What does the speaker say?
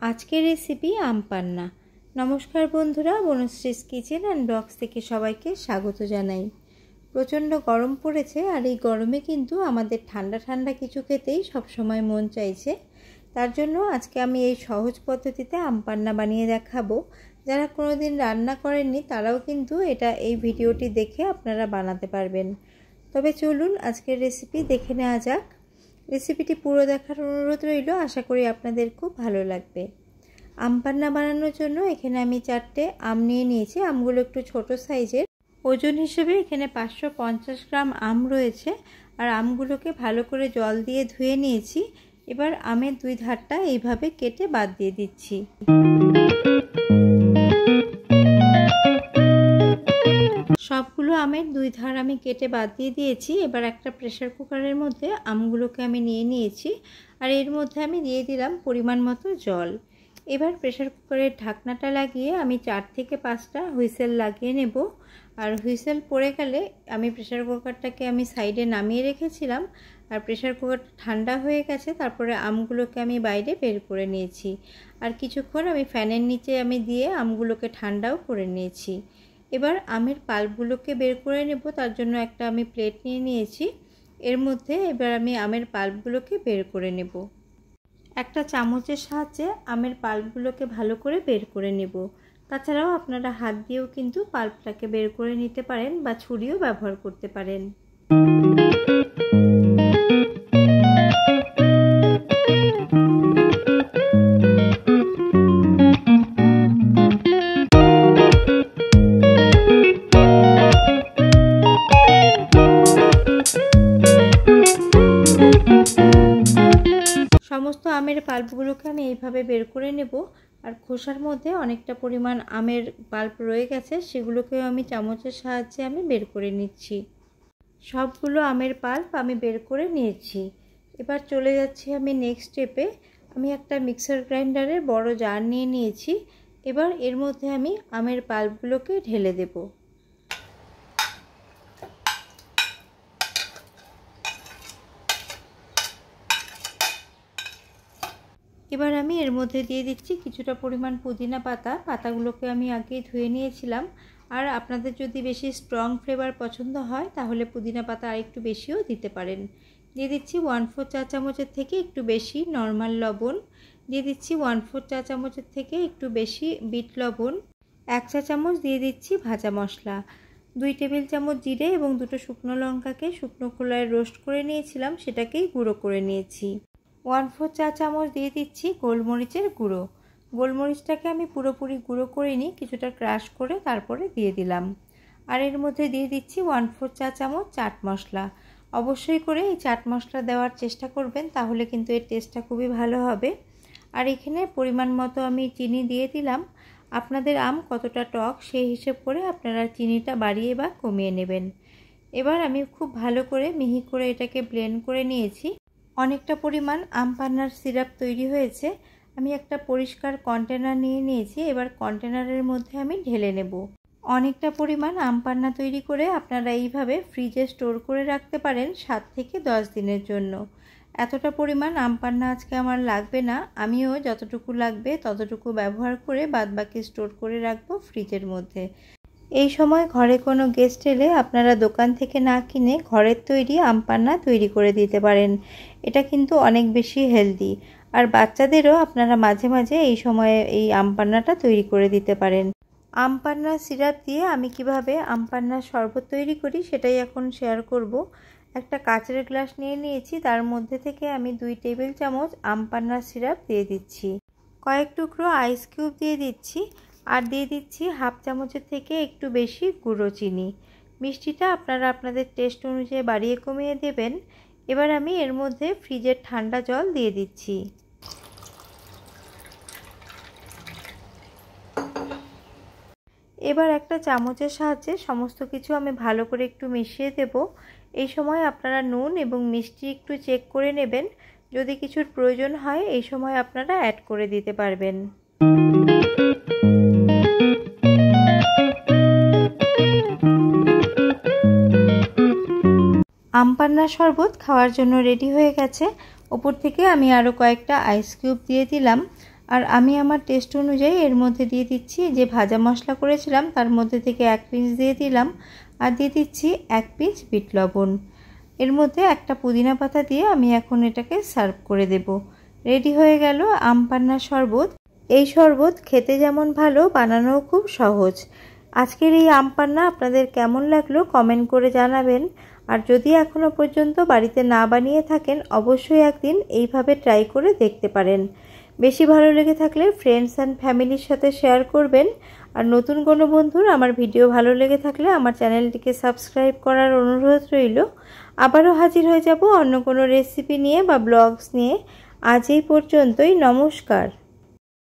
আজকের রেসিপি আম পান্না। নমস্কার বন্ধুরা, বনশ্রীস কিচেন অ্যান্ড ব্লগস থেকে সবাইকে স্বাগত জানাই। প্রচণ্ড গরম পড়েছে, আর এই গরমে কিন্তু আমাদের ঠান্ডা ঠান্ডা কিছু খেতেই সবসময় মন চাইছে। তার জন্য আজকে আমি এই সহজ পদ্ধতিতে আম পান্না বানিয়ে দেখাবো। যারা কোনোদিন রান্না করেননি তারাও কিন্তু এই ভিডিওটি দেখে আপনারা বানাতে পারবেন। তবে চলুন আজকের রেসিপি দেখে নেওয়া যাক। রেসিপিটি পুরো দেখার অনুরোধ রইল, আশা করি আপনাদের খুব ভালো লাগবে। আম পান্না বানানোর জন্য এখানে আমি 4টে আম নিয়ে নিয়েছি। আমগুলো একটু ছোট সাইজের। ওজন হিসেবে এখানে 550 গ্রাম আম রয়েছে। আর আমগুলোকে ভালো করে জল দিয়ে ধুয়ে নিয়েছি। এবার আমের দুই ধারটা এইভাবে কেটে বাদ দিয়ে দিচ্ছি। সবগুলো আমের দুই ধার আমি কেটে বাদ দিয়ে দিয়েছি। এবার একটা প্রেসার কুকারের মধ্যে আমগুলোকে আমি নিয়ে নিয়েছি, আর এর মধ্যে আমি দিয়ে দিলাম পরিমাণ মতো জল। এবার প্রেসার কুকারের ঢাকনাটা লাগিয়ে আমি 4 থেকে 5টা হুইসেল লাগিয়ে নেব। আর হুইসেল পড়ে গেলে আমি প্রেসার কুকারটাকে সাইডে নামিয়ে রেখেছিলাম। আর প্রেসার কুকারটা ঠান্ডা হয়ে গেছে। তারপরে আমগুলোকে আমি বাইরে বের করে নিয়েছি। আর কিছুক্ষণ আমি ফ্যানের নিচে দিয়ে আমগুলোকে ঠান্ডাও করে নিয়েছি। এবার আমের পাল্পগুলোকে বের করে নেব। তার জন্য একটা আমি প্লেট নিয়ে নিয়েছি। এর মধ্যে এবার আমি আমের পাল্পগুলোকে বের করে নেব। একটা চামচের সাহায্যে আমের পাল্পগুলোকে ভালো করে বের করে নেব। তাছাড়াও আপনারা হাত দিয়েও কিন্তু পাল্পটাকে বের করে নিতে পারেন, বা ছুরিও ব্যবহার করতে পারেন। সমস্ত আমের পাল্পগুলোকে আমি এইভাবে বের করে নেব। আর খোসার মধ্যে অনেকটা পরিমাণ আমের পাল্প রয়ে গেছে, সেগুলোকেও আমি চামচের সাহায্যে বের করে নিচ্ছি। সবগুলো আমের পাল্প আমি বের করে নিয়েছি। এবার চলে যাচ্ছি আমি নেক্সট স্টেপে। আমি একটা মিক্সার গ্রাইন্ডারের বড় জার নিয়ে নিয়েছি। এবার এর মধ্যে আমি আমের পাল্পগুলোকে ঢেলে দেব। এবার আমি এর মধ্যে দিয়ে দিচ্ছি কিছুটা পরিমাণ পুদিনা পাতা। পাতাগুলোকে আমি আগেই ধুয়ে নিয়েছিলাম। আর আপনাদের যদি বেশি স্ট্রং ফ্লেভার পছন্দ হয় তাহলে পুদিনা পাতা আরেকটু বেশিও দিতে পারেন। দিয়ে দিচ্ছি 1/4 চা চামচের থেকে একটু বেশি নর্মাল লবণ। দিয়ে দিচ্ছি 1/4 চা চামচের থেকে একটু বেশি বিট লবণ। 1 চা চামচ দিয়ে দিচ্ছি ভাজা মশলা। 2 টেবিল চামচ জিরে এবং 2টো শুকনো লঙ্কাকে শুকনো খোলায় রোস্ট করে নিয়েছিলাম, সেটাকেই গুঁড়ো করে নিয়েছি। 1/4 চা চামচ দিয়ে দিচ্ছি গোলমরিচের গুঁড়ো। গোলমরিচটাকে আমি পুরোপুরি গুঁড়ো করিনি, কিছুটা ক্রাশ করে তারপরে দিয়ে দিলাম। আর এর মধ্যে দিয়ে দিচ্ছি 1/4 চা চামচ চাট মশলা। অবশ্যই করে এই চাট মশলা দেওয়ার চেষ্টা করবেন, তাহলে কিন্তু এর টেস্টটা খুবই ভালো হবে। আর এখানে পরিমাণ মতো আমি চিনি দিয়ে দিলাম। আপনাদের আম কতটা টক সেই হিসেব করে আপনারা চিনিটা বাড়িয়ে বা কমিয়ে নেবেন। এবার আমি খুব ভালো করে মিহি করে এটাকে ব্লেন্ড করে নিয়েছি। অনেকটা পরিমাণ আম পান্নার সিরাপ তৈরি হয়েছে। আমি একটা পরিষ্কার কন্টেনার নিয়ে নিয়েছি। এবার কন্টেনারের মধ্যে আমি ঢেলে নেব। অনেকটা পরিমাণ আম পান্না তৈরি করে আপনারা এইভাবে ফ্রিজে স্টোর করে রাখতে পারেন 7 থেকে 10 দিনের জন্য। এতটা পরিমাণ আম পান্না আজকে আমার লাগবে না, আমিও যতটুকু লাগবে ততটুকু ব্যবহার করে বাদবাকি স্টোর করে রাখবো ফ্রিজের মধ্যে। এই সময় ঘরে কোনো গেস্ট এলে আপনারা দোকান থেকে না কিনে ঘরের তৈরি আম পান্না তৈরি করে দিতে পারেন। এটা কিন্তু অনেক বেশি হেলদি। আর বাচ্চাদেরও আপনারা মাঝে মাঝে এই সময়ে এই আম পান্নাটা তৈরি করে দিতে পারেন। আম পান্নার সিরাপ দিয়ে আমি কিভাবে আম পান্নার শরবত তৈরি করি সেটাই এখন শেয়ার করব। একটা কাঁচের গ্লাস নিয়ে নিয়েছি, তার মধ্যে থেকে আমি 2 টেবিল চামচ আম পান্নার সিরাপ দিয়ে দিচ্ছি। কয়েক টুকরো আইস কিউব দিয়ে দিচ্ছি। আর দিয়ে দিচ্ছি 1/2 চামচের থেকে একটু বেশি গুঁড়ো চিনি। মিষ্টিটা আপনারা আপনাদের টেস্ট অনুযায়ী বাড়িয়ে কমিয়ে দেবেন। এবার আমি এর মধ্যে ফ্রিজের ঠান্ডা জল দিয়ে দিচ্ছি। এবার একটা চামচের সাহায্যে সমস্ত কিছু আমি ভালো করে একটু মিশিয়ে দেব। এই সময় আপনারা নুন এবং মিষ্টি একটু চেক করে নেবেন। যদি কিছুর প্রয়োজন হয় এই সময় আপনারা অ্যাড করে দিতে পারবেন। আম পান্নার শরবত খাওয়ার জন্য রেডি হয়ে গেছে। ওপর থেকে আমি আরও কয়েকটা আইস কিউব দিয়ে দিলাম। আর আমি আমার টেস্ট অনুযায়ী এর মধ্যে দিয়ে দিচ্ছি যে ভাজা মশলা করেছিলাম তার মধ্যে থেকে 1 পিঞ্চ দিয়ে দিলাম, আর দিয়ে দিচ্ছি 1 পিঞ্চ বিট লবণ। এর মধ্যে একটা পুদিনা পাতা দিয়ে আমি এখন এটাকে সার্ভ করে দেব। রেডি হয়ে গেল আম পান্নার শরবত। এই শরবত খেতে যেমন ভালো, বানানোও খুব সহজ। আজকের এই আম পান্না আপনাদের কেমন লাগলো কমেন্ট করে জানাবেন। আর যদি এখনো পর্যন্ত বাড়িতে না বানিয়ে থাকেন অবশ্যই একদিন এইভাবে ট্রাই করে দেখতে পারেন। বেশি ভালো লেগে থাকলে ফ্রেন্ডস অ্যান্ড ফ্যামিলির সাথে শেয়ার করবেন। আর নতুন কোনো বন্ধুর আমার ভিডিও ভালো লেগে থাকলে আমার চ্যানেলটিকে সাবস্ক্রাইব করার অনুরোধ রইল। আবারও হাজির হয়ে যাব অন্য কোনো রেসিপি নিয়ে বা ব্লগস নিয়ে। আজ এই পর্যন্তই, নমস্কার।